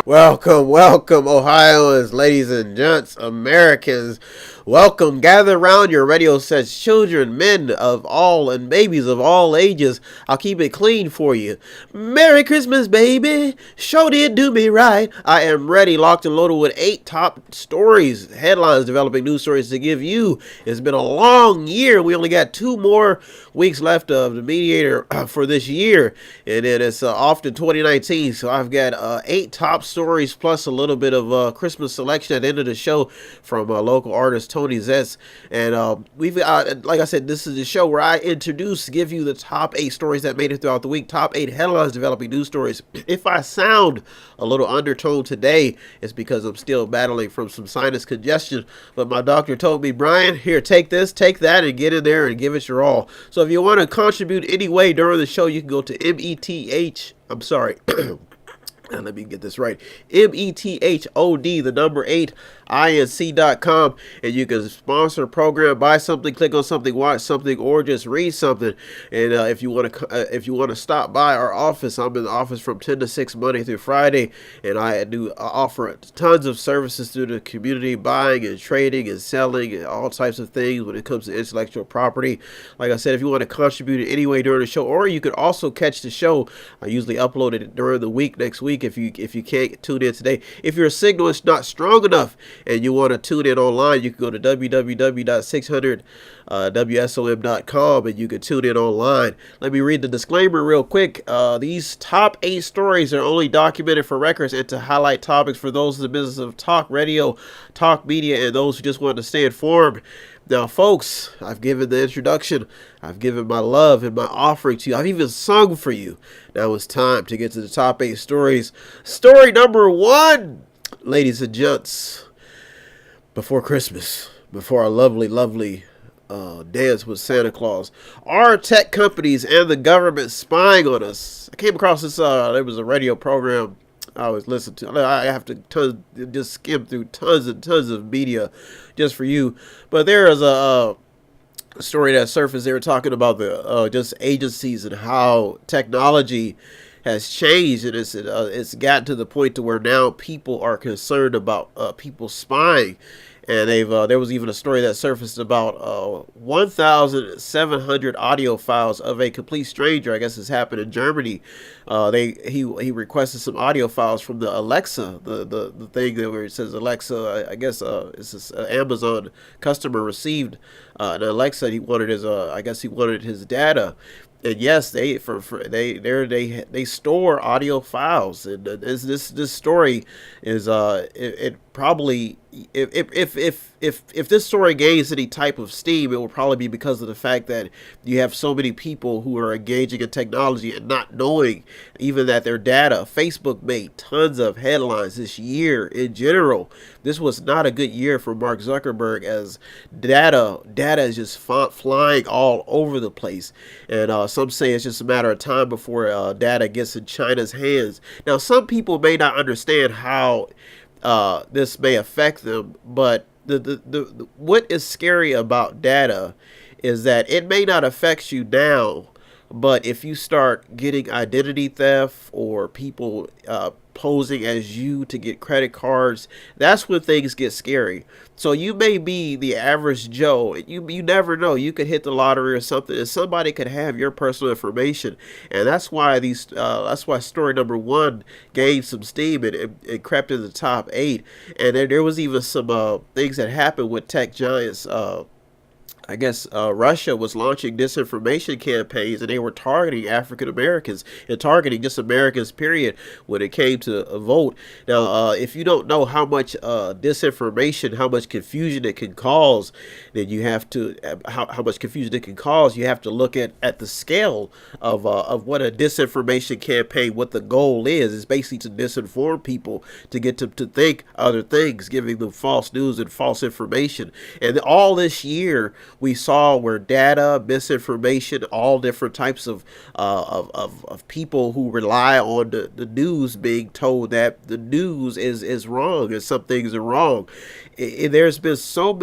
Welcome, welcome, Ohioans, ladies and gents, Americans. Welcome. Gather around your radio sets, children, men of all, and babies of all ages. I'll keep it clean for you. Merry Christmas, baby. Sure did do me right. I am ready, locked and loaded with 8 top stories, headlines, developing news stories to give you. It's been a long year. We only got 2 more weeks left of the mediator for this year, and then it's off to 2019. So I've got 8 top stories plus a little bit of Christmas selection at the end of the show from local artist Tony Zetz. And we've got, like I said, this is the show where I give you the top 8 stories that made it throughout the week, top 8 headlines, developing news stories. If I sound a little undertoned today, it's because I'm still battling from some sinus congestion. But my doctor told me, Brian, here, take this, take that, and get in there and give it your all. So if you want to contribute any way during the show, you can go to let me get this right. METHOD, the number 8, INC.com, and you can sponsor a program, buy something, click on something, watch something, or just read something. And if you want to stop by our office, I'm in the office from 10 to 6 Monday through Friday, and I do offer tons of services to the community, buying and trading and selling and all types of things when it comes to intellectual property. Like I said, if you want to contribute in any way during the show, or you could also catch the show, I usually upload it during the week next week if you can't tune in today. If your signal is not strong enough and you want to tune in online, you can go to www.600wsom.com and you can tune in online. Let me read the disclaimer real quick. These top 8 stories are only documented for records and to highlight topics for those in the business of talk radio, talk media, and those who just want to stay informed. Now, folks, I've given the introduction. I've given my love and my offering to you. I've even sung for you. Now it's time to get to the top 8 stories. Story number 1, ladies and gents. Before Christmas, before our lovely, lovely dance with Santa Claus, are tech companies and the government spying on us? I came across this, there was a radio program I always listen to. I have to just skim through tons and tons of media just for you. But there is a story that surfaced. They were talking about the just agencies and how technology has changed, and it's gotten to the point to where now people are concerned about people spying. And there was even a story that surfaced about 1,700 audio files of a complete stranger. I guess this happened in Germany. He requested some audio files from the Alexa, the thing that where it says Alexa. I guess it's this Amazon customer received an Alexa. He wanted his data. And yes, they store audio files, and this story is it probably if this story gains any type of steam, it will probably be because of the fact that you have so many people who are engaging in technology and not knowing even that their data. Facebook made tons of headlines this year in general. This was not a good year for Mark Zuckerberg, as data is just flying all over the place, and some say it's just a matter of time before data gets in China's hands. Now, some people may not understand how this may affect them, but the what is scary about data is that it may not affect you now, but if you start getting identity theft or people posing as you to get credit cards, that's when things get scary. So you may be the average Joe. You never know. You could hit the lottery or something, and somebody could have your personal information. And that's why story number 1 gained some steam, and it crept in the top 8. And there was even some things that happened with tech giants. I guess Russia was launching disinformation campaigns, and they were targeting African Americans and targeting just Americans, period, when it came to a vote. Now, if you don't know how much disinformation, how much confusion it can cause, then you have to how much confusion it can cause. You have to look at the scale of what a disinformation campaign, what the goal is. It's basically to disinform people, to get them to think other things, giving them false news and false information. And all this year we saw where data, misinformation, all different types of people who rely on the news being told that the news is wrong and some things are wrong. There's been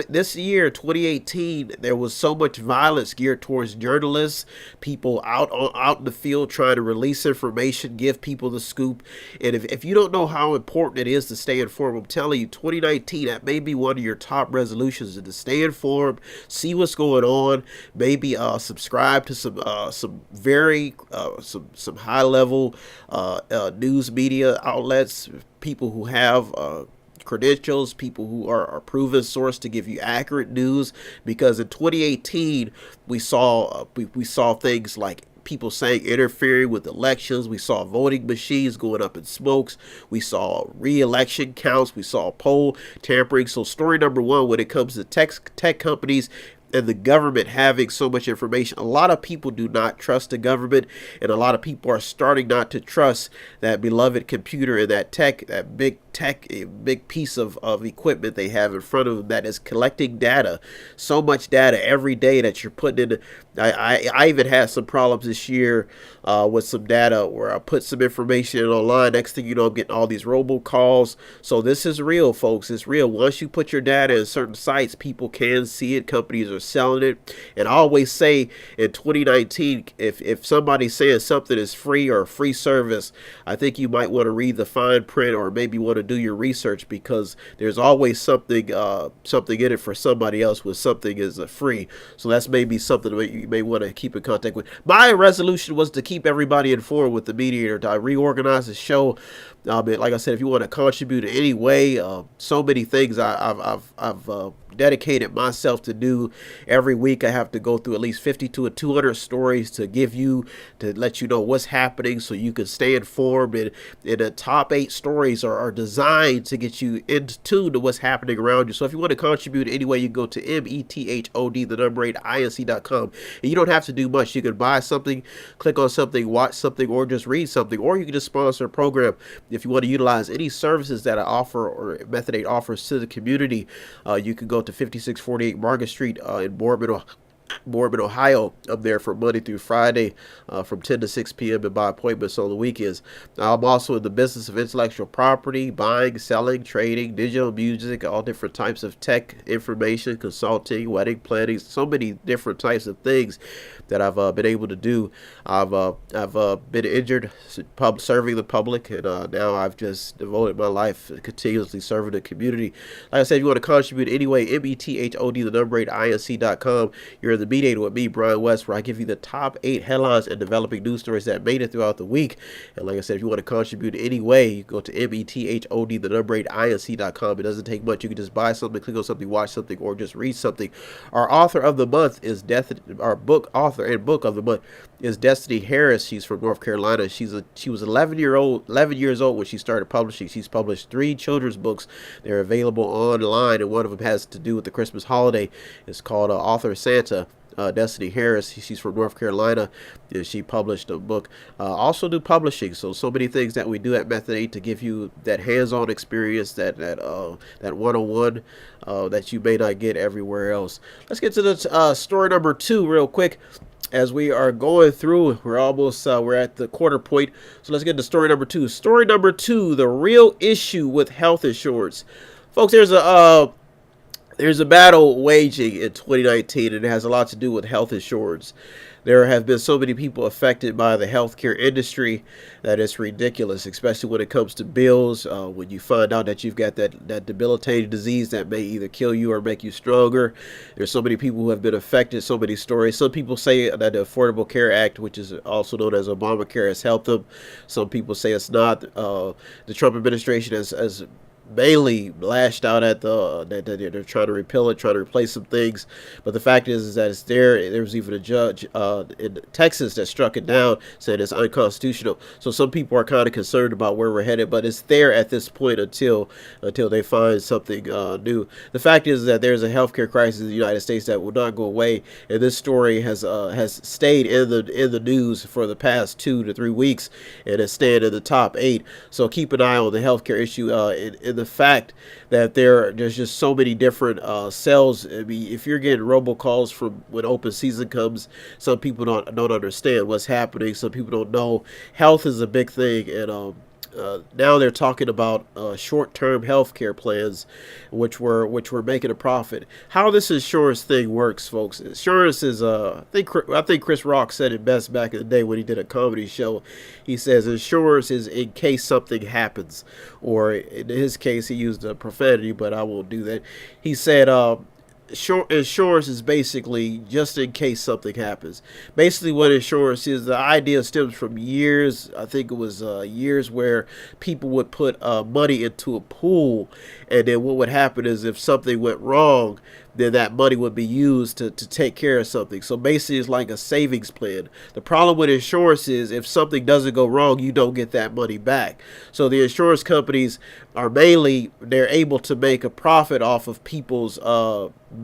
this year 2018 there was so much violence geared towards journalists, people out in the field trying to release information, give people the scoop. And if you don't know how important it is to stay informed, I'm telling you, 2019, that may be one of your top resolutions, is to stay informed, see what's going on, maybe subscribe to some very some high level news media outlets, people who have credentials, people who are a proven source to give you accurate news. Because in 2018 we saw we saw things like people saying interfering with elections. We saw voting machines going up in smokes. We saw re-election counts. We saw poll tampering. So story number one, when it comes to tech companies and the government having so much information, a lot of people do not trust the government, and a lot of people are starting not to trust that beloved computer and that big piece of equipment they have in front of them that is collecting data, so much data every day that you're putting in. I even had some problems this year with some data where I put some information in online. Next thing you know, I'm getting all these robocalls. So this is real, folks. It's real. Once you put your data in certain sites, people can see it. Companies are selling it. And I always say in 2019, if somebody's saying something is free or a free service, I think you might want to read the fine print or maybe want to do your research, because there's always something in it for somebody else when something is free. So that's maybe something that you may want to keep in contact with. My resolution was to keep everybody informed with the Mediator. I reorganize the show. Like I said, if you want to contribute in any way, so many things I've dedicated myself to do. Every week I have to go through at least 50 to 200 stories to let you know what's happening so you can stay informed. And the top 8 stories are designed to get you in tune to what's happening around you. So if you want to contribute anyway, you go to METHOD, the number 8, INC.com. And you don't have to do much. You can buy something, click on something, watch something, or just read something, or you can just sponsor a program. If you want to utilize any services that I offer or Method 8 offers to the community, you can go to 5648 Market Street in Boardman, Ohio. I'm there from Monday through Friday from 10 to 6 p.m. and by appointments on the weekends. I'm also in the business of intellectual property, buying, selling, trading, digital music, all different types of tech information, consulting, wedding planning, so many different types of things that I've been able to do. I've been injured serving the public, and now I've just devoted my life continuously serving the community. Like I said, if you want to contribute anyway, METHOD, the number 8, INC.com. You're in the Mediator with me, Brian West, where I give you the top 8 headlines and developing news stories that made it throughout the week. And like I said, if you want to contribute any way, you go to METHOD, the number 8, INC.com. It doesn't take much. You can just buy something, click on something, watch something, or just read something. Our author of the month is our book author and book of the month is Destiny Harris. She's from North Carolina. She was 11 years old when she started publishing. She's published 3 children's books. They're available online, and one of them has to do with the Christmas holiday. It's called Author Santa. Destiny Harris, she's from North Carolina, and she published a book. Also do publishing, so many things that we do at Method 8 to give you that hands-on experience, that one-on-one that you may not get everywhere else. Let's get to the story number 2 real quick. As we are going through, we're at the quarter point, so let's get to story number 2. Story number 2, the real issue with health insurance. Folks, there's a battle waging in 2019, and it has a lot to do with health insurance. There have been so many people affected by the healthcare industry that it's ridiculous, especially when it comes to bills. When you find out that you've got that debilitating disease that may either kill you or make you stronger. There's so many people who have been affected, so many stories. Some people say that the Affordable Care Act, which is also known as Obamacare, has helped them. Some people say it's not. The Trump administration has mainly lashed out at that they're trying to repeal it, trying to replace some things. But the fact is that it's there. There was even a judge in Texas that struck it down, said it's unconstitutional. So some people are kind of concerned about where we're headed, but it's there at this point until they find something new. The fact is that there's a healthcare crisis in the United States that will not go away, and this story has stayed in the news for the past 2 to 3 weeks, and it's staying in the top 8. So keep an eye on the healthcare issue in the fact that there's just so many different cells. I mean, if you're getting robocalls from when open season comes, some people don't understand what's happening. Some people don't know. Health is a big thing, and now they're talking about short-term health care plans, which were making a profit. How this insurance thing works, folks? Insurance is I think Chris Rock said it best back in the day when he did a comedy show. He says insurance is in case something happens, or in his case he used a profanity, but I won't do that. He said insurance is basically just in case something happens. Basically, what insurance is, the idea stems from years. I think it was years where people would put money into a pool, and then what would happen is if something went wrong, then that money would be used to take care of something. So basically, it's like a savings plan. The problem with insurance is if something doesn't go wrong, you don't get that money back. So the insurance companies are they're able to make a profit off of people's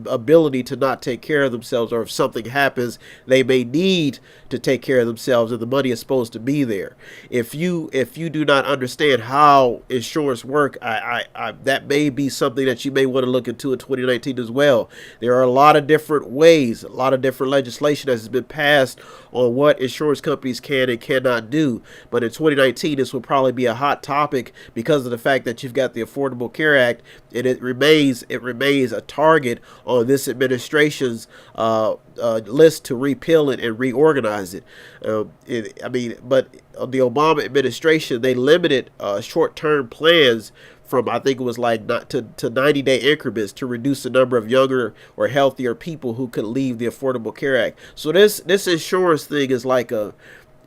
ability to not take care of themselves, or if something happens, they may need to take care of themselves, and the money is supposed to be there. If you do not understand how insurance work, that may be something that you may want to look into in 2019 as well. There are a lot of different ways, a lot of different legislation that has been passed on what insurance companies can and cannot do. But in 2019, this will probably be a hot topic because of the fact that you've got the Affordable Care Act, and it remains a target on this administration's list to repeal it and reorganize it. But the Obama administration, they limited short-term plans from, I think it was like not to 90-day increments to reduce the number of younger or healthier people who could leave the Affordable Care Act. So this insurance thing is like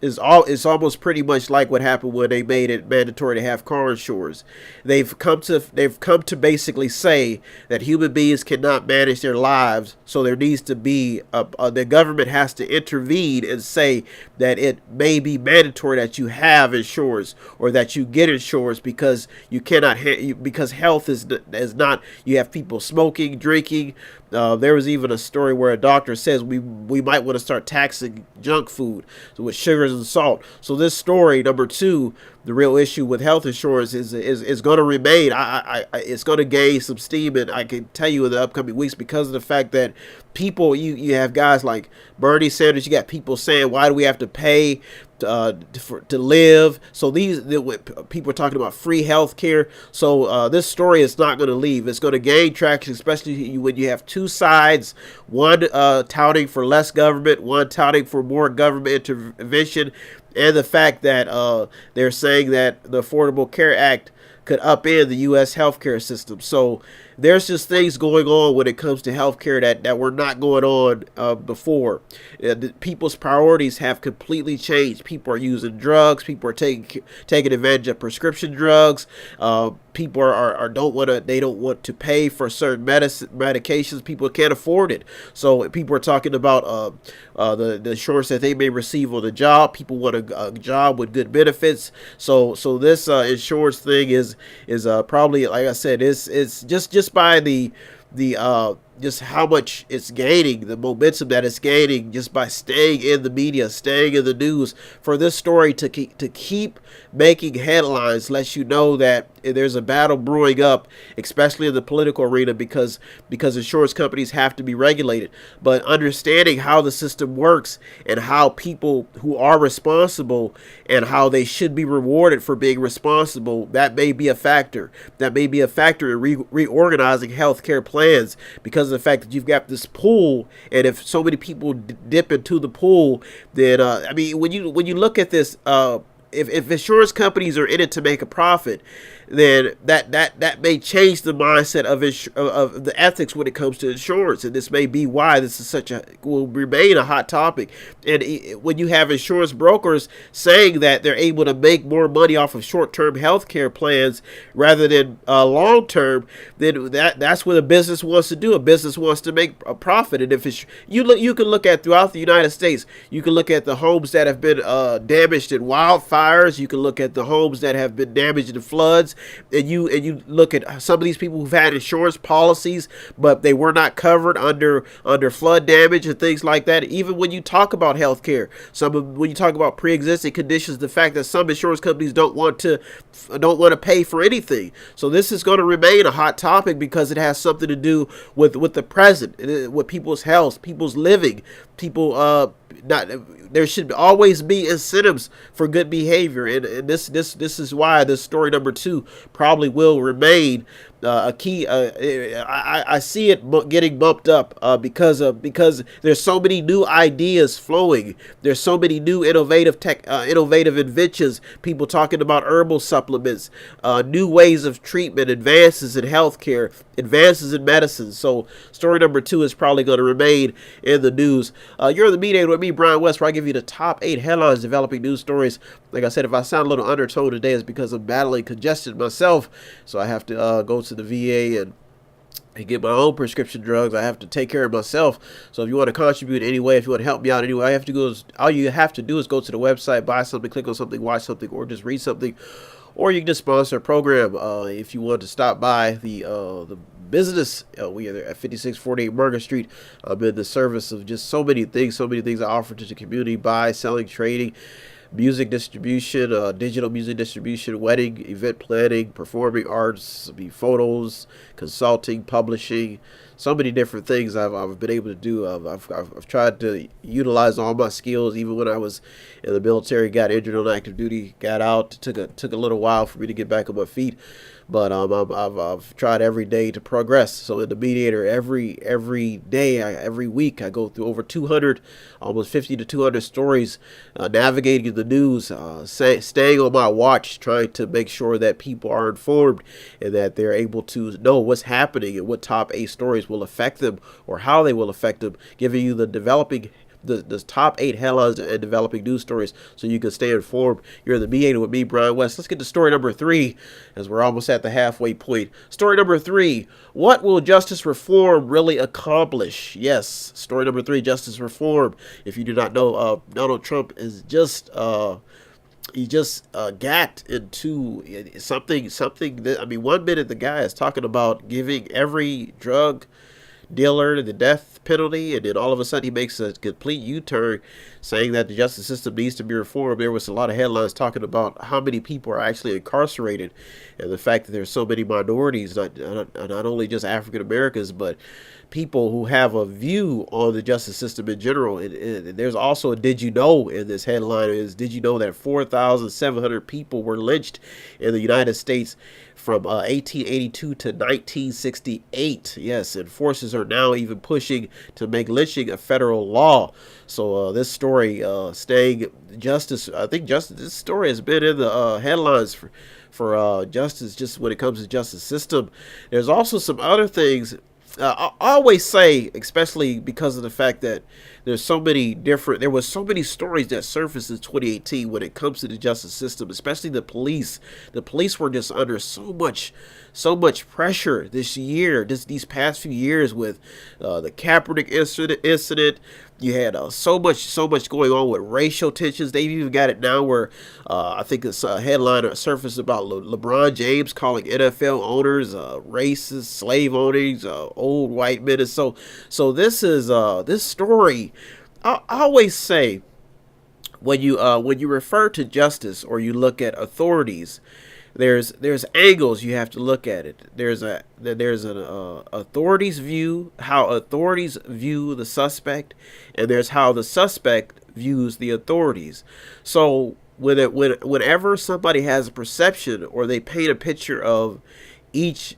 it's almost pretty much like what happened when they made it mandatory to have car insurance. They've come to basically say that human beings cannot manage their lives, so there needs to be the government has to intervene and say that it may be mandatory that you have insurance or that you get insurance because you cannot because health is not. You have people smoking, drinking. There was even a story where a doctor says we might want to start taxing junk food with sugars and salt. So this story, number two, the real issue with health insurance is going to remain. It's going to gain some steam, and I can tell you in the upcoming weeks because of the fact that people, you have guys like Bernie Sanders, you got people saying, why do we have to pay to live? So people are talking about free health care. So this story is not going to leave. It's going to gain traction, especially when you have two sides, one touting for less government, one touting for more government intervention, and the fact that they're saying that the Affordable Care Act could upend the U.S. healthcare system. So there's just things going on when it comes to healthcare that were not going on before. People's priorities have completely changed. People are using drugs. People are taking advantage of prescription drugs. People don't want to pay for certain medications. People can't afford it. So people are talking about the insurance that they may receive on the job. People want a job with good benefits. So this insurance thing is probably, like I said, it's just by the just how much it's gaining, the momentum that it's gaining just by staying in the media, staying in the news. For this story to keep making headlines lets you know that there's a battle brewing up, especially in the political arena, because insurance companies have to be regulated. But understanding how the system works and how people who are responsible and how they should be rewarded for being responsible, that may be a factor. That may be a factor in reorganizing healthcare plans, because of the fact that you've got this pool, and if so many people dip into the pool, then when you look at this, if insurance companies are in it to make a profit, then that may change the mindset of the ethics when it comes to insurance, and this may be why this is will remain a hot topic. And when you have insurance brokers saying that they're able to make more money off of short-term health care plans rather than long-term, then that's what a business wants to do. A business wants to make a profit, and if you can look at throughout the United States, you can look at the homes that have been damaged in wildfire fires. You can look at the homes that have been damaged in floods, and you look at some of these people who've had insurance policies, but they were not covered under flood damage and things like that. Even when you talk about healthcare, when you talk about pre-existing conditions, the fact that some insurance companies don't want to pay for anything. So this is going to remain a hot topic because it has something to do with the present, with people's health, people's living, people not there should always be incentives for good behavior, and this is why this story number 2 probably will remain a key. I see it getting bumped up because there's so many new ideas flowing. There's so many new innovative inventions. People talking about herbal supplements, new ways of treatment, advances in healthcare, advances in medicine. So story number 2 is probably going to remain in the news. You're in the Meat with me, Brian West, where I give you the top 8 headlines developing news stories. Like I said, if I sound a little undertoned today, it's because I'm battling congestion myself. So I have to go to the VA and get my own prescription drugs. I have to take care of myself. So if you want to contribute in any way, if you want to help me out anyway, all you have to do is go to the website, buy something, click on something, watch something, or just read something. Or you can just sponsor a program. If you want to stop by the business, we are at 5648 Market Street. I'm in the service of just so many things I offer to the community: buy, selling, trading, music distribution, digital music distribution, wedding, event planning, performing arts, photos, consulting, publishing. So many different things I've been able to do. I've tried to utilize all my skills, even when I was in the military, got injured on active duty, got out. It took a little while for me to get back on my feet. But I've tried every day to progress. So in the Mediator, every day, every week, I go through over 200, almost 50 to 200 stories, navigating the news, staying on my watch, trying to make sure that people are informed and that they're able to know what's happening and what top 8 stories will affect them or how they will affect them, giving you the top 8 headlines and developing news stories so you can stay informed. You're in the Mediator with me, Brian West. Let's get to story number 3, as we're almost at the halfway point. Story number 3, what will justice reform really accomplish? Yes, story number 3, justice reform. If you do not know, Donald Trump is just he just got into something that, I mean, 1 minute the guy is talking about giving every drug dealer the death penalty, and then all of a sudden he makes a complete U-turn, saying that the justice system needs to be reformed. There was a lot of headlines talking about how many people are actually incarcerated, and the fact that there's so many minorities, not only just African Americans, but people who have a view on the justice system in general. And there's also a did you know in this headline is, did you know that 4,700 people were lynched in the United States from 1882 to 1968. Yes, and forces are now even pushing to make lynching a federal law. So this story, staying justice, I think this story has been in the headlines for justice, just when it comes to justice system. There's also some other things. I always say, especially because of the fact that there was so many stories that surfaced in 2018 when it comes to the justice system, especially the police. The police were just under so much pressure this year, these past few years, with the Kaepernick incident. You had so much going on with racial tensions. They've even got it now where I think it's a headline surfaced about LeBron James calling NFL owners racist, slave owners, old white men. And so this is this story. I always say, when you refer to justice or you look at authorities, there's angles you have to look at it. There's an authorities view, how authorities view the suspect, and there's how the suspect views the authorities. So whenever somebody has a perception or they paint a picture of each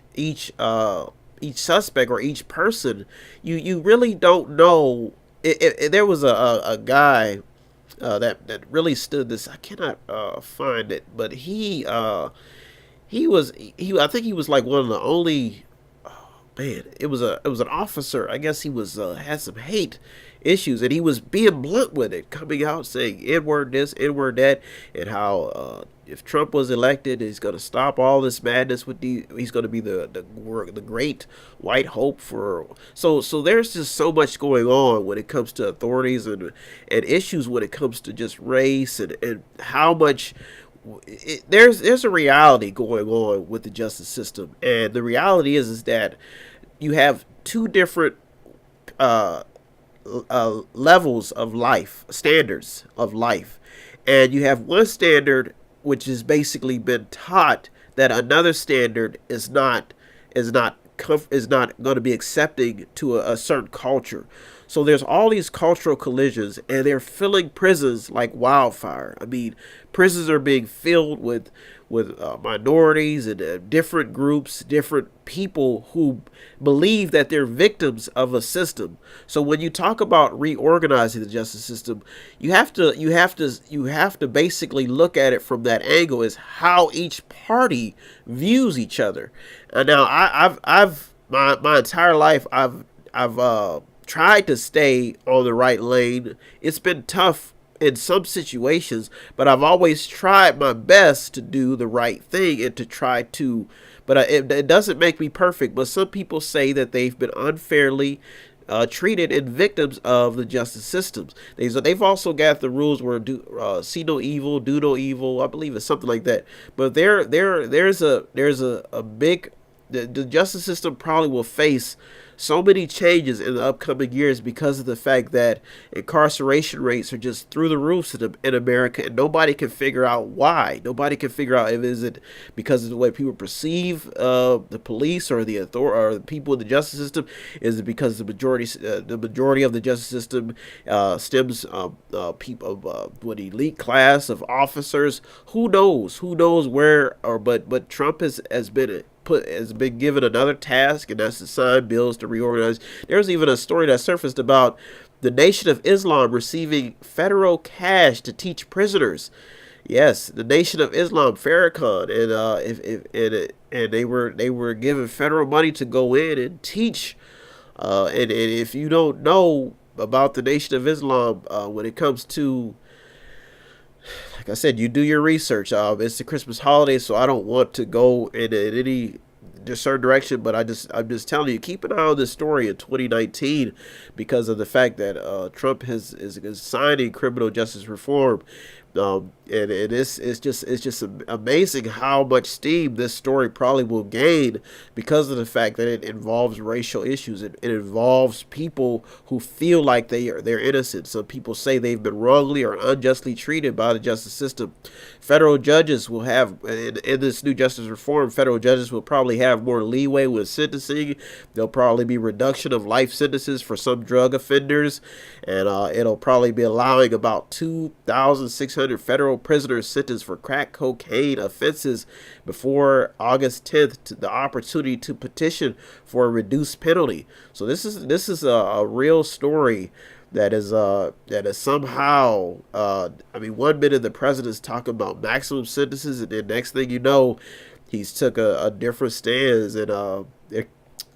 suspect or each person, you really don't know. There was a guy that really stood this. I cannot find it, but I think he was like one of the only man, it was an officer. I guess he was had some hate issues, and he was being blunt with it, coming out saying N word this, N word that, and how if Trump was elected, he's going to stop all this madness with the. He's going to be the great white hope for. So there's just so much going on when it comes to authorities and issues when it comes to just race and how much. There's a reality going on with the justice system, and the reality is that you have two different uh, levels of life, standards of life, and you have one standard which has basically been taught that another standard is not going to be accepting to a certain culture. So there's all these cultural collisions, and they're filling prisons like wildfire. I mean, prisons are being filled with minorities and different groups, different people who believe that they're victims of a system. So when you talk about reorganizing the justice system, you have to basically look at it from that angle, is how each party views each other. And now I've my entire life I've tried to stay on the right lane. It's been tough in some situations, but I've always tried my best to do the right thing and to try to. But it doesn't make me perfect. But some people say that they've been unfairly treated and victims of the justice systems. They've also got the rules where see no evil, do no evil. I believe it's something like that. But there's a big the justice system probably will face so many changes in the upcoming years because of the fact that incarceration rates are just through the roofs in America, and nobody can figure out why. Nobody can figure out if is it because of the way people perceive the police or the author or the people in the justice system. Is it because the majority of the justice system stems people with elite class of officers? Who knows? Who knows where? But Trump has been given another task, and that's to sign bills to reorganize. There's even a story that surfaced about the Nation of Islam receiving federal cash to teach prisoners. Yes, the Nation of Islam, Farrakhan, and they were given federal money to go in and teach. And if you don't know about the Nation of Islam, when it comes to, like I said, you do your research. It's the Christmas holiday, so I don't want to go in any certain direction, but I'm just telling you, keep an eye on this story in 2019 because of the fact that Trump is signing criminal justice reform. And it's just amazing how much steam this story probably will gain because of the fact that it involves racial issues. It involves people who feel like they're innocent. Some people say they've been wrongly or unjustly treated by the justice system. Federal judges will have in this new justice reform. Federal judges will probably have more leeway with sentencing. There'll probably be reduction of life sentences for some drug offenders, and it'll probably be allowing about 2,600 federal prisoners sentenced for crack cocaine offenses before August 10th the opportunity to petition for a reduced penalty. So this is a real story that is somehow I mean, 1 minute the president's talking about maximum sentences, and then next thing you know, he's took a different stance, and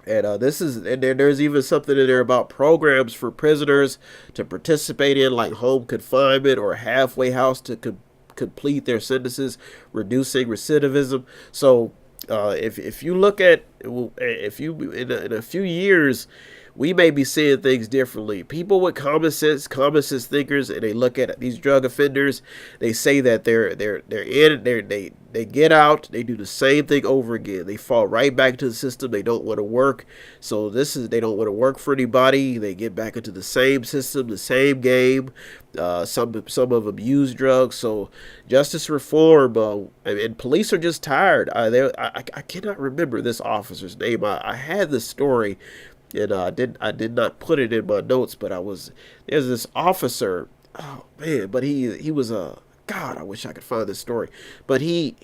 there's even something in there about programs for prisoners to participate in, like home confinement or halfway house to complete their sentences, reducing recidivism. So if you look at, if you in a few years, we may be seeing things differently. People with common sense thinkers, and they look at these drug offenders. They say that they get out, they do the same thing over again. They fall right back into the system. They don't want to work. So they don't want to work for anybody. They get back into the same system, the same game. Some of them use drugs. So justice reform, and police are just tired. I cannot remember this officer's name. I had this story. And I did not put it in my notes, but there's this officer. Oh man, but he was a God. I wish I could find this story, but he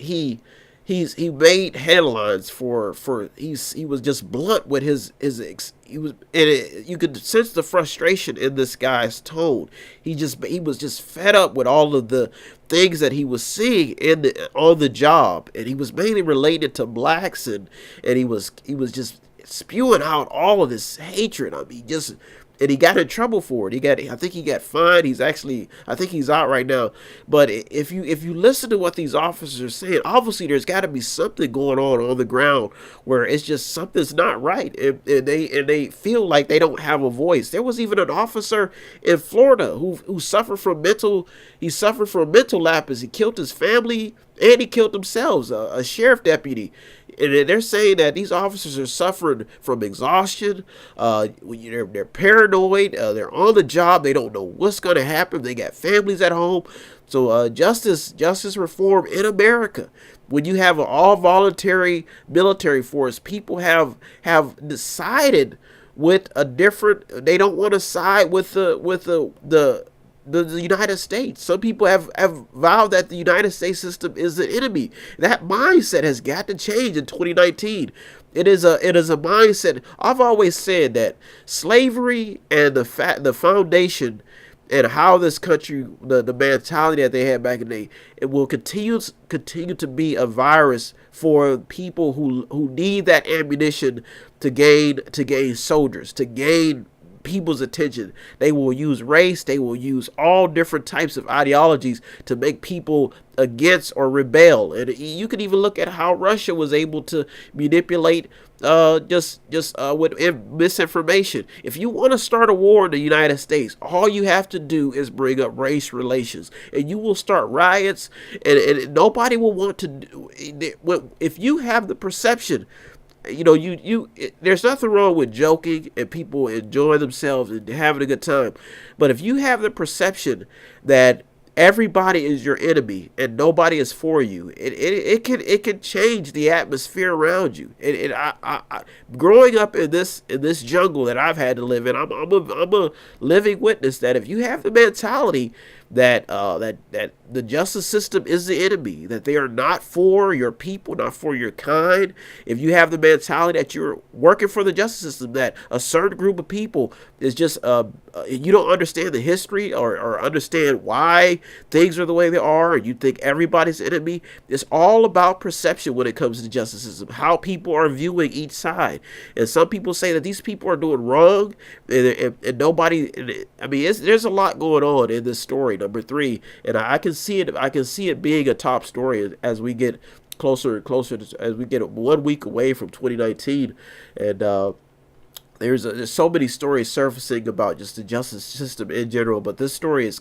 made headlines for he was just blunt with you could sense the frustration in this guy's tone. He was just fed up with all of the things that he was seeing on the job, and he was mainly related to blacks, and he was just spewing out all of this hatred. I mean, just, and he got in trouble for it. I think he got fined. I think he's out right now. But if you listen to what these officers are saying, obviously there's got to be something going on the ground where it's just something's not right, and they feel like they don't have a voice. There was even an officer in Florida who suffered from mental lapses. He killed his family and he killed himself. A sheriff deputy. And they're saying that these officers are suffering from exhaustion. They're paranoid. They're on the job. They don't know what's going to happen. They got families at home. So justice reform in America. When you have an all voluntary military force, people have decided with a different. They don't want to side with the United States. Some people have vowed that the United States system is the enemy. That mindset has got to change in 2019. It is a mindset. I've always said that slavery and the foundation and how this country, the mentality that they had back in the day, it will continue to be a virus for people who need that ammunition to gain soldiers, to gain people's attention. They will use race. They will use all different types of ideologies to make people against or rebel. And you can even look at how Russia was able to manipulate with misinformation. If you want to start a war in the United States, all you have to do is bring up race relations, and you will start riots, and nobody will want to do. If you have the perception, there's nothing wrong with joking and people enjoying themselves and having a good time. But if you have the perception that everybody is your enemy and nobody is for you, it can change the atmosphere around you. I growing up in this jungle that I've had to live in, I'm a living witness that if you have the mentality that the justice system is the enemy, that they are not for your people, not for your kind. If you have the mentality that you're working for the justice system, that a certain group of people is just you don't understand the history or understand why things are the way they are, and you think everybody's enemy. It's all about perception when it comes to the justice system, how people are viewing each side. And some people say that these people are doing wrong, and nobody. I mean, there's a lot going on in this story, number 3, and I can see it being a top story as we get closer and closer as we get 1 week away from 2019, and there's so many stories surfacing about just the justice system in general, but this story is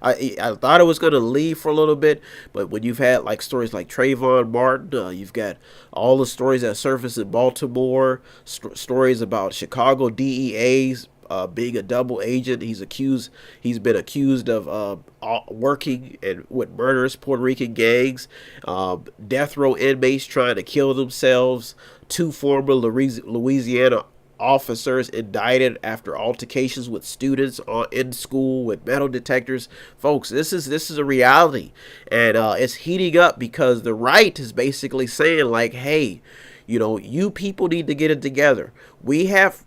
I thought it was going to leave for a little bit, but when you've had like stories like Trayvon Martin, you've got all the stories that surface in Baltimore, stories about Chicago DEA's being a double agent. He's been accused of working with murderous Puerto Rican gangs, death row inmates trying to kill themselves, 2 former Louisiana officers indicted after altercations with students in school with metal detectors. Folks, this is a reality, and it's heating up because the right is basically saying like, hey, you people need to get it together. We have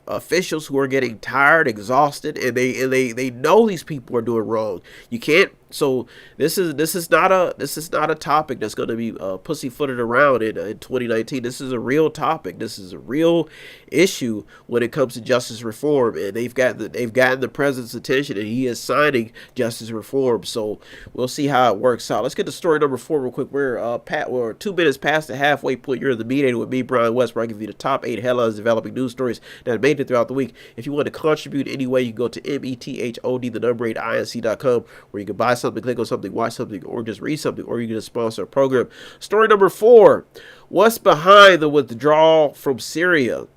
officials who are getting tired, exhausted, and they know these people are doing wrong. You can't. So this is not a topic that's going to be pussyfooted around in 2019. This is a real topic. This is a real issue when it comes to justice reform, and they've gotten the president's attention, and he is signing justice reform. So we'll see how it works out. Let's get to story number 4 real quick. We're 2 minutes past the halfway point. You're in the Mediator with me, Brian West, where I give you the top 8 headlines developing news stories that made it throughout the week. If you want to contribute any way, you can go to method8inc.com, where you can buy something, click on something, watch something, or just read something, or you can just sponsor a program. Story number 4: what's behind the withdrawal from Syria?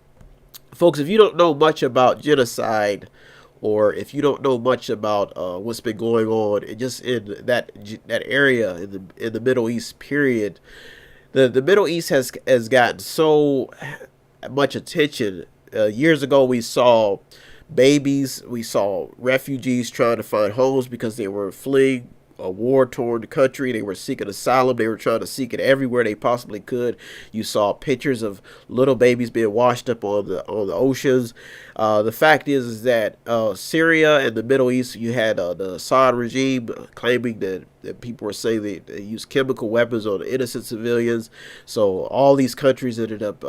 Folks, if you don't know much about genocide, or if you don't know much about what's been going on just in that area in the Middle East, period, the Middle East has gotten so much attention. Years ago, we saw refugees trying to find homes because they were fleeing a war-torn country. They were seeking asylum. They were trying to seek it everywhere they possibly could. You saw pictures of little babies being washed up on the oceans. The fact is that Syria and the Middle East, you had the Assad regime claiming that people were saying they used chemical weapons on innocent civilians. So all these countries ended up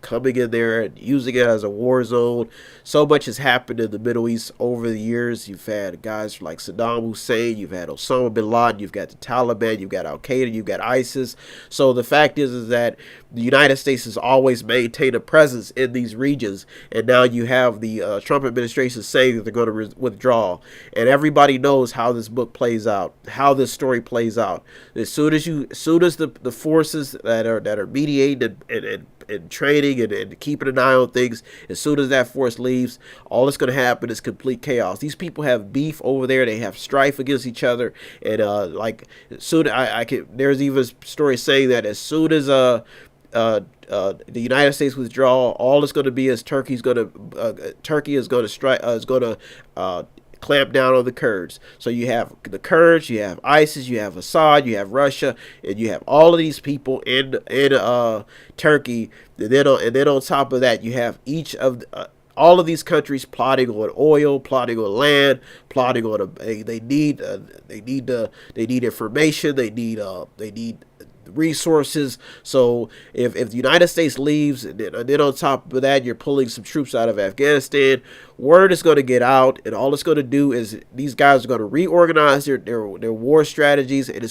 coming in there and using it as a war zone. So much has happened in the Middle East over the years. You've had guys like Saddam Hussein, you've had Osama bin Laden, you've got the Taliban, you've got Al Qaeda, you've got ISIS. So the fact is that the United States has always maintained a presence in these regions, and now you have the Trump administration saying that they're going to withdraw. And everybody knows how this book plays out, how this story plays out. As soon as the forces that are mediating and training and keeping an eye on things, as soon as that force leaves, all that's going to happen is complete chaos. These people have beef over there. They have strife against each other. And soon there's even a story saying that as soon as the United States withdraw, all it's going to be is Turkey is going to strike clamp down on the Kurds. So you have the Kurds, you have ISIS, you have Assad, you have Russia, and you have all of these people in Turkey. And then on top of that, you have each of all of these countries plotting on oil, plotting on land, plotting on they need information, they need resources. So if the United States leaves, and then on top of that, you're pulling some troops out of Afghanistan, word is going to get out, and all it's going to do is these guys are going to reorganize their war strategies, and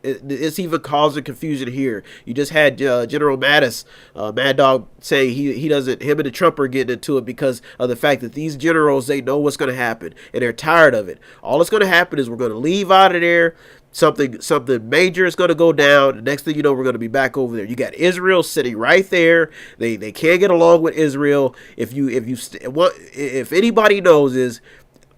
it's even causing confusion here. You just had General Mattis, Mad Dog, saying him and the Trump are getting into it because of the fact that these generals, they know what's going to happen, and they're tired of it. All that's going to happen is we're going to leave out of there. Something major is going to go down. The next thing you know, we're going to be back over there. You got Israel sitting right there. They can't get along with Israel. If anybody knows is,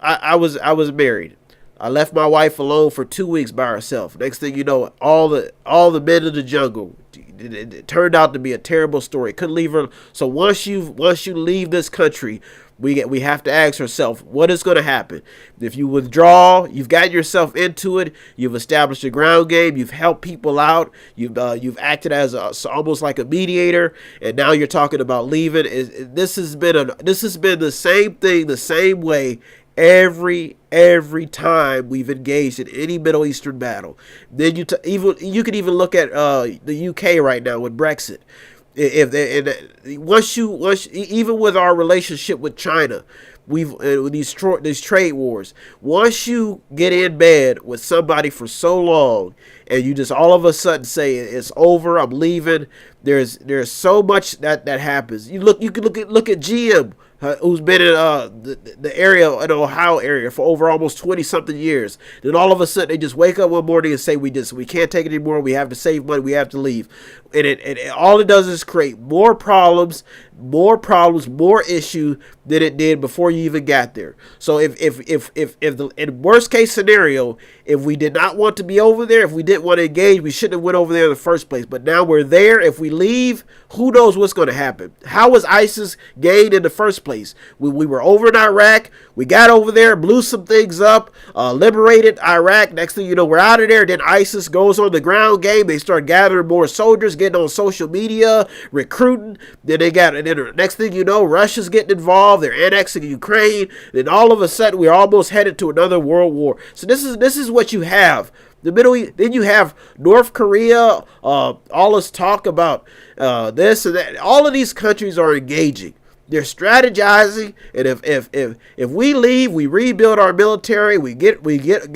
I was married. I left my wife alone for 2 weeks by herself. Next thing you know, all the men in the jungle. It turned out to be a terrible story. Couldn't leave her. So once you leave this country, we have to ask ourselves, what is going to happen? If you withdraw, you've gotten yourself into it. You've established a ground game. You've helped people out. You've acted as almost like a mediator, and now you're talking about leaving. This has been the same thing, the same way every time we've engaged in any Middle Eastern battle. Then you could even look at the UK right now with Brexit. Even with our relationship with China, these trade wars. Once you get in bed with somebody for so long, and you just all of a sudden say it's over, I'm leaving. There's so much that happens. You can look at GM. Who's been in the area, in the Ohio area, for over almost 20-something years. Then all of a sudden they just wake up one morning and say we can't take it anymore. We have to save money. We have to leave. And all it does is create more problems, more issue than it did before you even got there. So if in worst case scenario, if we did not want to be over there, if we didn't want to engage, we shouldn't have went over there in the first place. But now we're there. If we leave, who knows what's going to happen? How was ISIS gained in the first place? We were over in Iraq. We got over there, blew some things up, liberated Iraq. Next thing you know, we're out of there. Then ISIS goes on the ground game. They start gathering more soldiers, getting on social media, recruiting. Then next thing you know, Russia's getting involved. They're annexing Ukraine. Then all of a sudden, we're almost headed to another world war. So this is what you have. The Middle East. Then you have North Korea. All this talk about this and that. All of these countries are engaging. They're strategizing, and if we leave, we rebuild our military, we get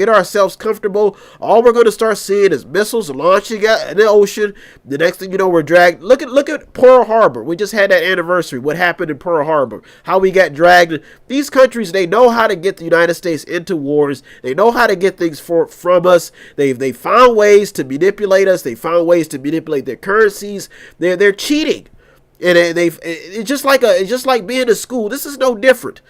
ourselves comfortable. All we're going to start seeing is missiles launching out in the ocean. The next thing you know, we're dragged. Look at Pearl Harbor. We just had that anniversary. What happened in Pearl Harbor? How we got dragged. These countries, they know how to get the United States into wars. They know how to get things from us. They found ways to manipulate us. They found ways to manipulate their currencies. They're cheating. And it's just like being in school. This is no different.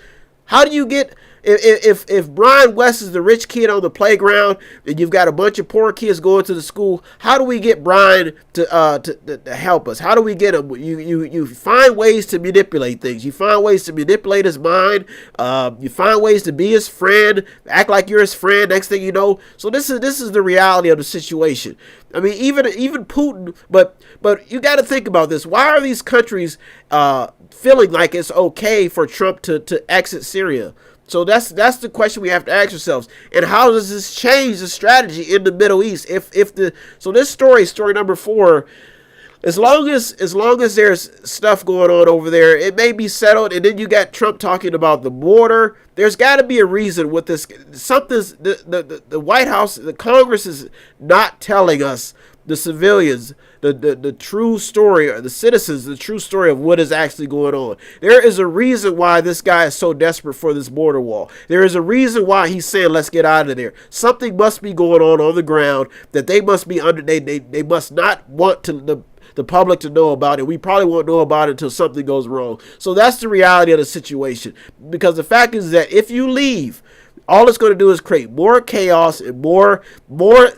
How do you get if Brian West is the rich kid on the playground and you've got a bunch of poor kids going to the school? How do we get Brian to help us? How do we get him? You find ways to manipulate things. You find ways to manipulate his mind. You find ways to be his friend, act like you're his friend. Next thing you know, so this is the reality of the situation. I mean, even Putin, but you got to think about this. Why are these countries feeling like it's okay for Trump to exit Syria? So that's the question we have to ask ourselves. And how does this change the strategy in the Middle East? So this story number 4, As long as there's stuff going on over there, it may be settled. And then you got Trump talking about the border. There's got to be a reason with this. Something's the White House, the Congress is not telling us, the civilians, the true story, or the citizens, the true story of what is actually going on. There is a reason why this guy is so desperate for this border wall. There is a reason why he's saying, let's get out of there. Something must be going on the ground that they must be under. They must not want the public to know about it. We probably won't know about it until something goes wrong. So that's the reality of the situation. Because the fact is that if you leave, all it's going to do is create more chaos and more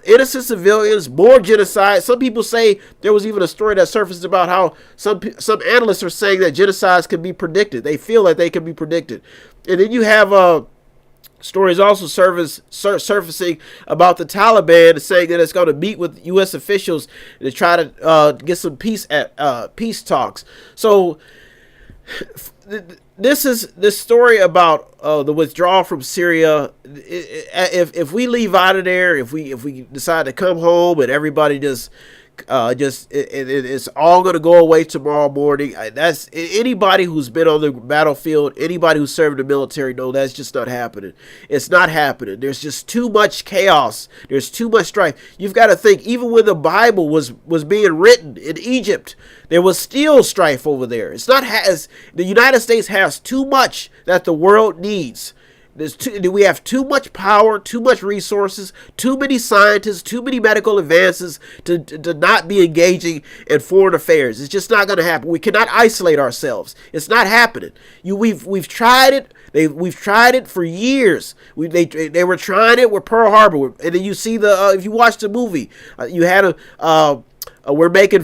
innocent civilians, more genocide. Some people say, there was even a story that surfaced about how some analysts are saying that genocides can be predicted. They feel that they can be predicted. And then you have stories also surfacing about the Taliban saying that it's going to meet with U.S. officials to try to get some peace talks. So this story about the withdrawal from Syria. If we leave out of there, if we decide to come home and everybody it's all going to go away tomorrow morning. That's anybody who's been on the battlefield, anybody who's served in the military, no, that's just not happening. It's not happening. There's just too much chaos. There's too much strife. You've got to think, even when the Bible was being written in Egypt, there was still strife over there. It's not the United States has too much that the world needs. We have too much power, too much resources, too many scientists, too many medical advances to not be engaging in foreign affairs. It's just not going to happen. We cannot isolate ourselves. It's not happening. We've tried it. We've tried it for years. They were trying it with Pearl Harbor, and then you see if you watch the movie, you had we're making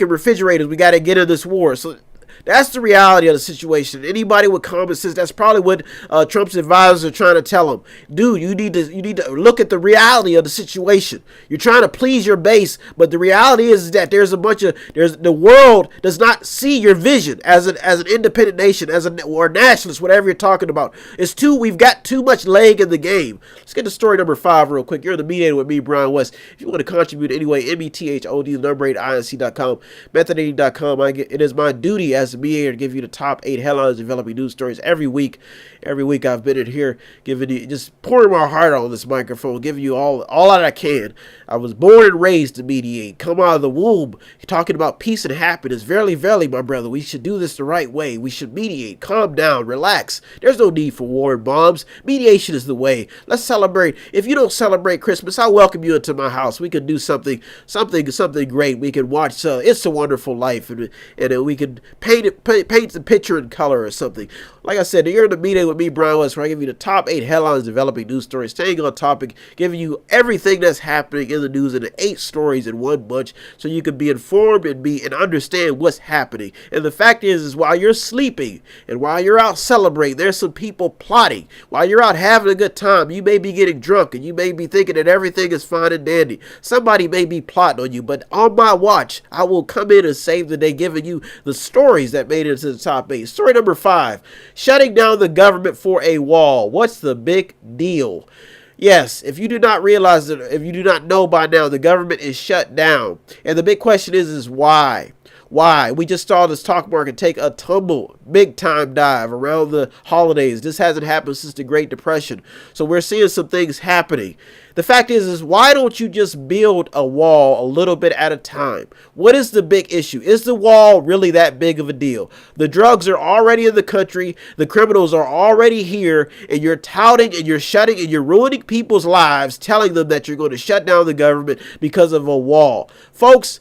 refrigerators. We got to get in this war. So that's the reality of the situation. Anybody with common sense, that's probably what Trump's advisors are trying to tell him. Dude, you need to look at the reality of the situation. You're trying to please your base, but the reality is that the world does not see your vision as an independent nation, or nationalist, whatever you're talking about. We've got too much leg in the game. Let's get to story number 5 real quick. You're the Mediator with me, Brian West. If you want to contribute anyway, METHOD, number 8, INC.com, Method80.com. It is my duty as the Mediator to give you the top 8 headlines developing news stories every week. Every week I've been in here giving you, just pouring my heart on this microphone, giving you all that I can. I was born and raised to mediate. Come out of the womb talking about peace and happiness. Verily, verily, my brother, we should do this the right way. We should mediate. Calm down. Relax. There's no need for war and bombs. Mediation is the way. Let's celebrate. If you don't celebrate Christmas, I welcome you into my house. We could do something great. We could watch It's a Wonderful Life, and we could paint the picture in color or something. Like I said, you're in the meeting with me, Brian West, where I give you the top 8 headlines developing news stories, staying on topic, giving you everything that's happening in the news in the 8 stories in one bunch, so you can be informed and understand what's happening. And the fact is while you're sleeping and while you're out celebrating, there's some people plotting. While you're out having a good time, you may be getting drunk and you may be thinking that everything is fine and dandy. Somebody may be plotting on you, but on my watch, I will come in and save the day, giving you the stories that made it into the top 8. Story number 5. Shutting down the government for a wall. What's the big deal? Yes, if you do not realize that, if you do not know by now, the government is shut down. And the big question is why? Why? We just saw the stock market take a tumble, big time dive around the holidays. This hasn't happened since the Great Depression. So we're seeing some things happening. The fact is why don't you just build a wall a little bit at a time? What is the big issue? Is the wall really that big of a deal? The drugs are already in the country. The criminals are already here, and you're touting and you're shutting and you're ruining people's lives, telling them that you're going to shut down the government because of a wall. Folks,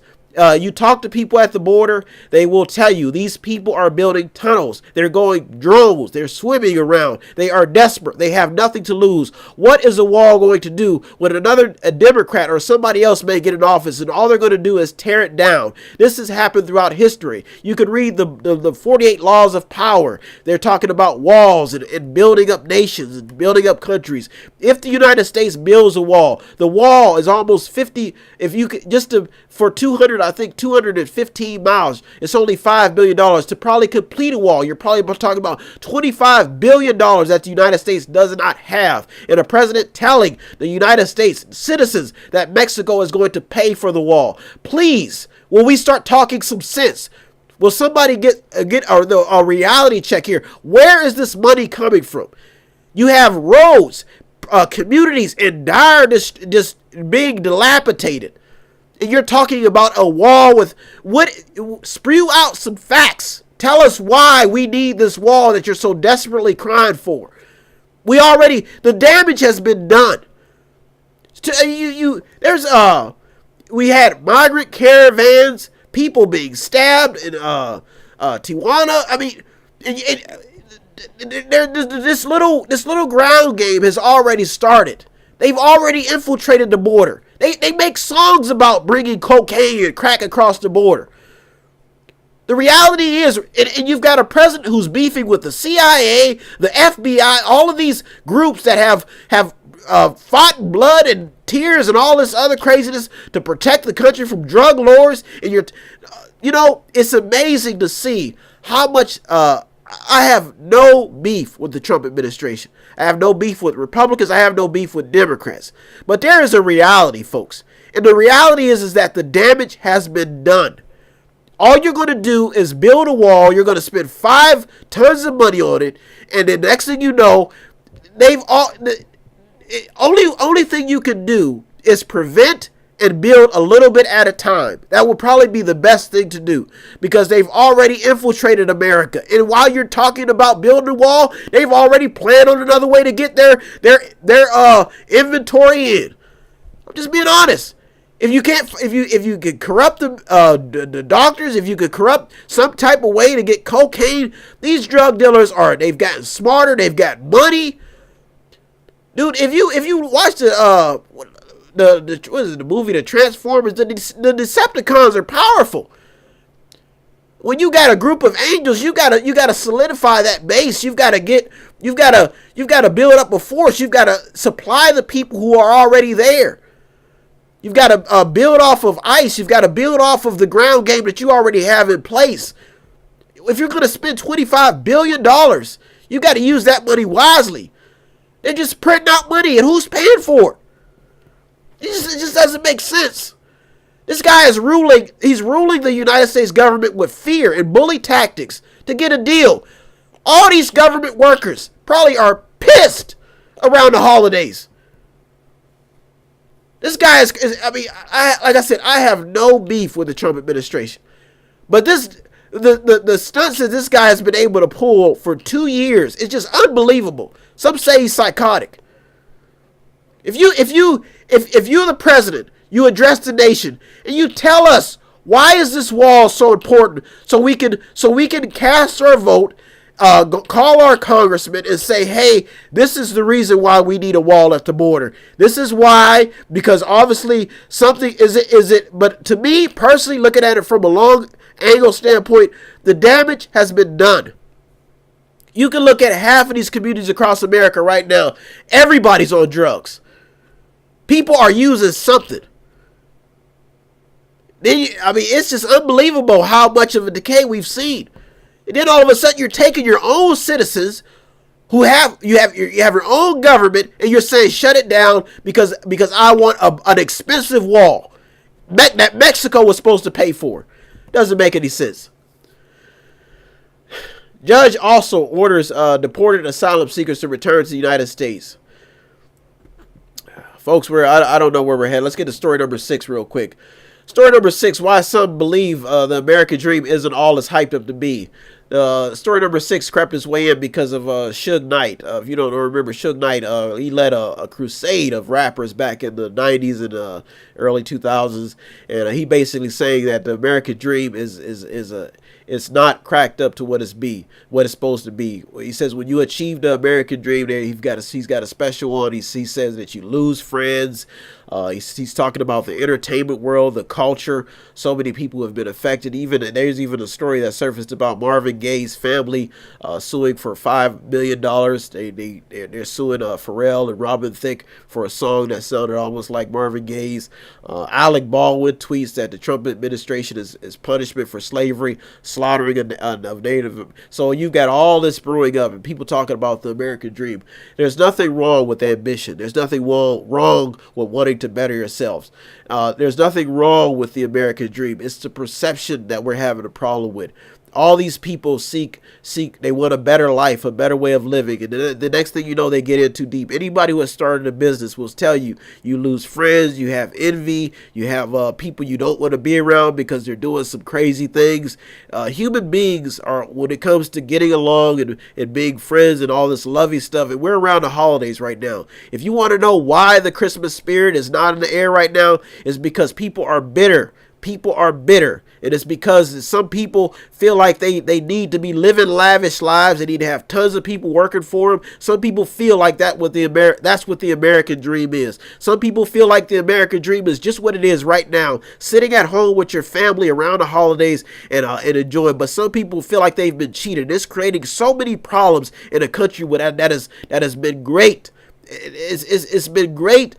you talk to people at the border, they will tell you these people are building tunnels. They're going drones. They're swimming around. They are desperate. They have nothing to lose. What is a wall going to do when a Democrat or somebody else may get in office and all they're going to do is tear it down? This has happened throughout history. You can read the 48 laws of power. They're talking about walls and building up nations and building up countries. If the United States builds a wall, the wall is almost 50. If you could for 200 I think 215 miles. It's only $5 billion to probably complete a wall. You're probably talking about $25 billion that the United States does not have. And a president telling the United States citizens that Mexico is going to pay for the wall. Please, will we start talking some sense? Will somebody get a reality check here? Where is this money coming from? You have roads, communities in dire, just being dilapidated. And you're talking about a wall with what? Spew out some facts. Tell us why we need this wall that you're so desperately crying for. The damage has been done. We had migrant caravans, people being stabbed in Tijuana. I mean, this little ground game has already started. They've already infiltrated the border. They make songs about bringing cocaine and crack across the border. The reality is, and you've got a president who's beefing with the CIA, the FBI, all of these groups that have fought blood and tears and all this other craziness to protect the country from drug lords. And it's amazing to see how much. I have no beef with the Trump administration. I have no beef with Republicans. I have no beef with Democrats. But there is a reality, folks. And the reality is that the damage has been done. All you're going to do is build a wall. You're going to spend 5 tons of money on it. And the next thing you know, only thing you can do is prevent and build a little bit at a time. That would probably be the best thing to do, because they've already infiltrated America. And while you're talking about building a wall, they've already planned on another way to get their inventory in. I'm just being honest. If you could corrupt the doctors, if you could corrupt some type of way to get cocaine, these drug dealers they've gotten smarter, they've got money. Dude, if you watch the movie The Transformers, the Decepticons are powerful. When you got a group of angels, you gotta solidify that base. You've gotta build up a force. You've gotta supply the people who are already there. You've got to build off of ice. You've got to build off of the ground game that you already have in place. If you're going to spend $25 billion, you got to use that money wisely. They're just printing out money, and who's paying for it? It just doesn't make sense. This guy is ruling. He's ruling the United States government with fear and bully tactics to get a deal. All these government workers probably are pissed around the holidays. This guy like I said, I have no beef with the Trump administration. But the stunts that this guy has been able to pull for 2 years is just unbelievable. Some say he's psychotic. If you're the president, you address the nation and you tell us, why is this wall so important, so we can cast our vote, call our congressman and say, hey, this is the reason why we need a wall at the border. This is why, because obviously something is it. But to me personally, looking at it from a long angle standpoint, the damage has been done. You can look at half of these communities across America right now. Everybody's on drugs. People are using something. It's just unbelievable how much of a decay we've seen. And then all of a sudden you're taking your own citizens who you have your own government, and you're saying shut it down because I want an expensive wall that Mexico was supposed to pay for. Doesn't make any sense. Judge also orders deported asylum seekers to return to the United States. Folks, I don't know where we're headed. Let's get to story number 6 real quick. Story number 6, why some believe the American dream isn't all it's hyped up to be. Story number 6 crept its way in because of Suge Knight. If you don't remember Suge Knight, he led a crusade of rappers back in the 90s and early 2000s. And he basically saying that the American dream it's not cracked up to what it's supposed to be. He says when you achieve the American dream, there he's got a special one. He says that you lose friends. He's talking about the entertainment world, the culture. So many people have been affected. There's even a story that surfaced about Marvin Marvin Gaye's family suing for $5 million. They're suing Pharrell and Robin Thicke for a song that sounded almost like Marvin Gaye's. Alec Baldwin tweets that the Trump administration is punishment for slavery, slaughtering of Native. So you've got all this brewing up and people talking about the American dream. There's nothing wrong with ambition. There's nothing wrong with wanting to better yourselves. There's nothing wrong with the American dream. It's the perception that we're having a problem with. All these people seek, they want a better life, a better way of living. And the next thing you know, they get in too deep. Anybody who has started a business will tell you, you lose friends, you have envy, you have people you don't want to be around because they're doing some crazy things. Human beings are, when it comes to getting along and being friends and all this lovey stuff, and we're around the holidays right now. If you want to know why the Christmas spirit is not in the air right now, it's because people are bitter. People are bitter. And it's because some people feel like they need to be living lavish lives. They need to have tons of people working for them. Some people feel like that's what the American dream is. Some people feel like the American dream is just what it is right now, sitting at home with your family around the holidays and enjoying. But some people feel like they've been cheated. It's creating so many problems in a country that has been great. It's been great.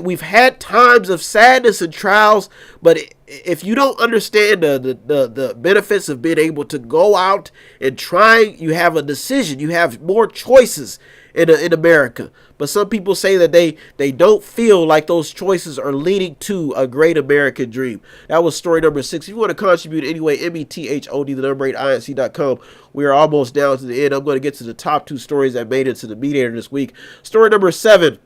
We've had times of sadness and trials, but if you don't understand the benefits of being able to go out and try, you have a decision. You have more choices in America. But some people say that they don't feel like those choices are leading to a great American dream. That was story number 6. If you want to contribute anyway, METHOD, the number 8, INC.com. We are almost down to the end. I'm going to get to the top 2 stories that made it to the Mediator this week. Story number 7.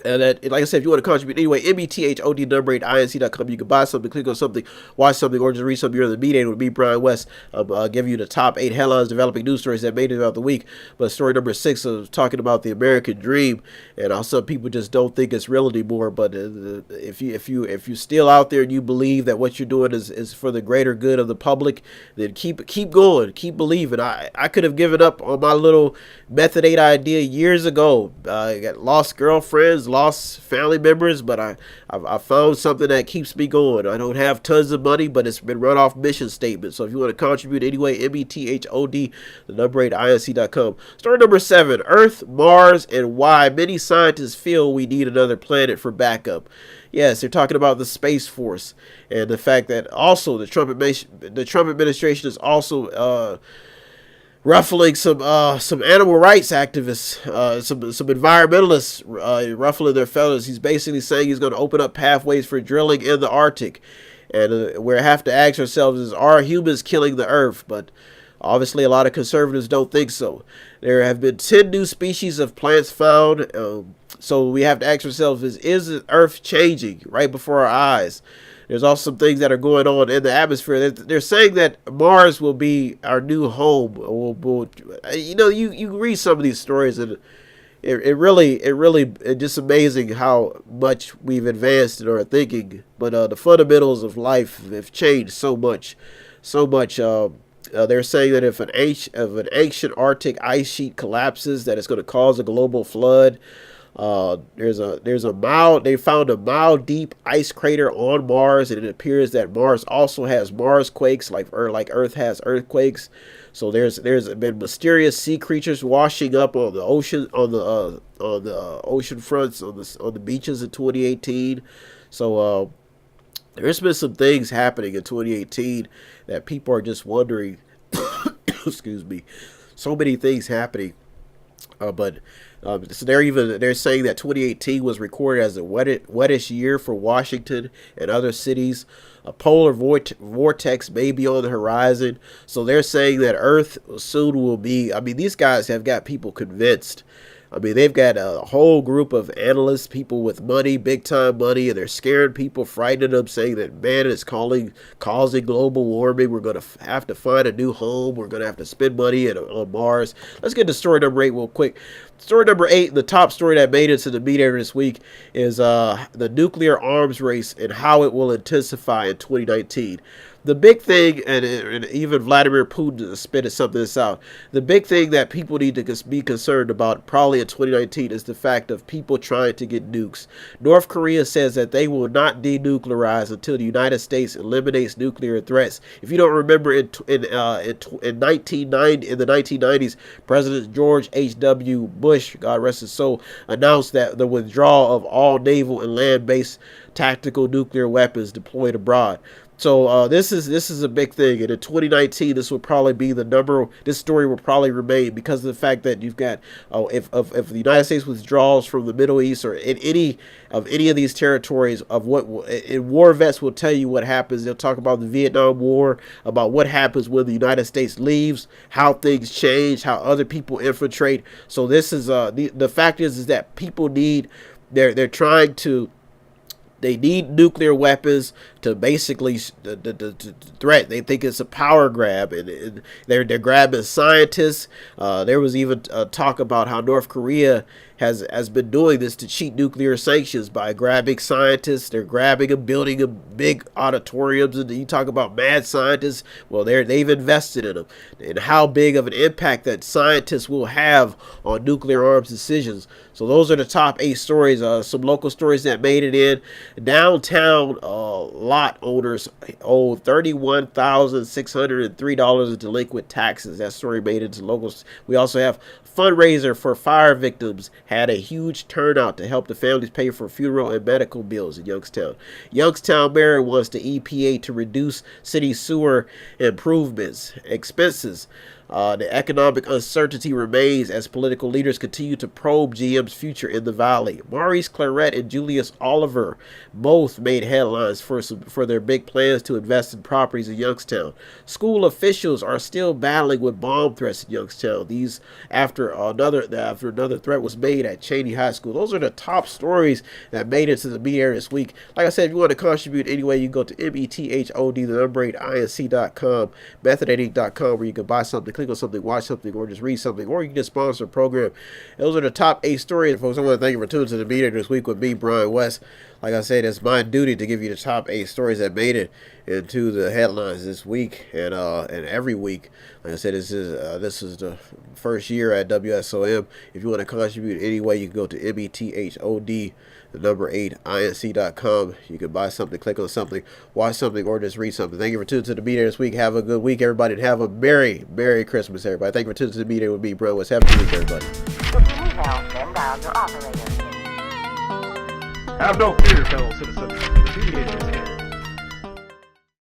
And that, like I said, if you want to contribute anyway, METHOD, number 8, INC.com. You can buy something, click on something, watch something, or just read something. You're in the Mediator with me, Brian West. I'll give you the top 8 headlines, developing news stories that made it throughout the week. But story number 6 is talking about the American dream, and how some people just don't think it's real anymore. But if you're still out there and you believe that what you're doing is for the greater good of the public, then keep going, keep believing. I could have given up on my little Method 8 idea years ago. I got lost girlfriends, lost family members, but I found something that keeps me going. I don't have tons of money, but it's been run off mission statement. So if you want to contribute anyway, METHOD, the number 8, INC.com. Story number 7, Earth, Mars, and why many scientists feel we need another planet for backup. Yes, they're talking about the Space Force and the fact that also the Trump administration is also ruffling some animal rights activists, some environmentalists ruffling their feathers. He's basically saying he's going to open up pathways for drilling in the Arctic. And we have to ask ourselves, are humans killing the Earth? But obviously a lot of conservatives don't think so. There have been 10 new species of plants found. So we have to ask ourselves, is the Earth changing right before our eyes? There's also some things that are going on in the atmosphere. They're saying that Mars will be our new home. You read some of these stories, and it's just amazing how much we've advanced in our thinking. But the fundamentals of life have changed so much. They're saying that if an ancient Arctic ice sheet collapses, that it's going to cause a global flood. They found a mile deep ice crater on Mars, and it appears that Mars also has Mars quakes like Earth has earthquakes. So there's been mysterious sea creatures washing up on the ocean, on the ocean fronts, on the beaches in 2018. So there's been some things happening in 2018 that people are just wondering. Excuse me, so many things happening. So they're saying that 2018 was recorded as the wettest year for Washington and other cities. A polar vortex may be on the horizon. So they're saying that Earth soon will be. I mean, these guys have got people convinced. I mean, they've got a whole group of analysts, people with money, big time money, and they're scaring people, frightening them, saying that man is causing global warming. We're going to have to find a new home. We're going to have to spend money on Mars. Let's get to story number 8 real quick. story number 8, the top story that made it to the media this week, is the nuclear arms race and how it will intensify in 2019. The big thing, and even Vladimir Putin spitted something this out, the big thing that people need to be concerned about probably in 2019 is the fact of people trying to get nukes. North Korea says that they will not denuclearize until the United States eliminates nuclear threats. If you don't remember, in the 1990s, President George H.W. Bush, God rest his soul, announced that the withdrawal of all naval and land-based tactical nuclear weapons deployed abroad. So this is a big thing, and in 2019, this will probably be the number. This story will probably remain because of the fact that you've got if the United States withdraws from the Middle East or in any of these territories, of what war vets will tell you what happens. They'll talk about the Vietnam War, about what happens when the United States leaves, how things change, how other people infiltrate. So this is the fact is that people need they're trying to. They need nuclear weapons to basically the threat. They think it's a power grab, and they're grabbing scientists. There was even talk about how North Korea has been doing this to cheat nuclear sanctions by grabbing scientists. They're grabbing them, building a big auditoriums, and you talk about mad scientists. Well, they've invested in them, and how big of an impact that scientists will have on nuclear arms decisions. So those are the top 8 stories. Some local stories that made it in. Downtown lot owners owe $31,603 in delinquent taxes. That story made it into locals. We also have fundraiser for fire victims had a huge turnout to help the families pay for funeral and medical bills in Youngstown. Youngstown mayor wants the EPA to reduce city sewer improvements expenses. The economic uncertainty remains as political leaders continue to probe GM's future in the valley. Maurice Claret and Julius Oliver both made headlines for their big plans to invest in properties in Youngstown. School officials are still battling with bomb threats in Youngstown. These after another threat was made at Cheney High School. Those are the top stories that made it to the media this week. Like I said, if you want to contribute anyway, you can go to method8inc.com, method8inc.com, where you can buy something, click on something, watch something, or just read something, or you can just sponsor a program. Those are the top 8 stories, folks. I want to thank you for tuning to the media this week with me, Brian West. Like I said, it's my duty to give you the top 8 stories that made it into the headlines this week and every week. Like I said, this is the first year at WSOM. If you want to contribute anyway, you can go to method, the number 8, inc.com. You can buy something, click on something, watch something, or just read something. Thank you for tuning to the media this week. Have a good week, everybody, and have a Merry Christmas, everybody. Thank you for tuning to the media with me, Brian West. Have a good week, everybody. Have no fear, fellow citizens. The mediator is here.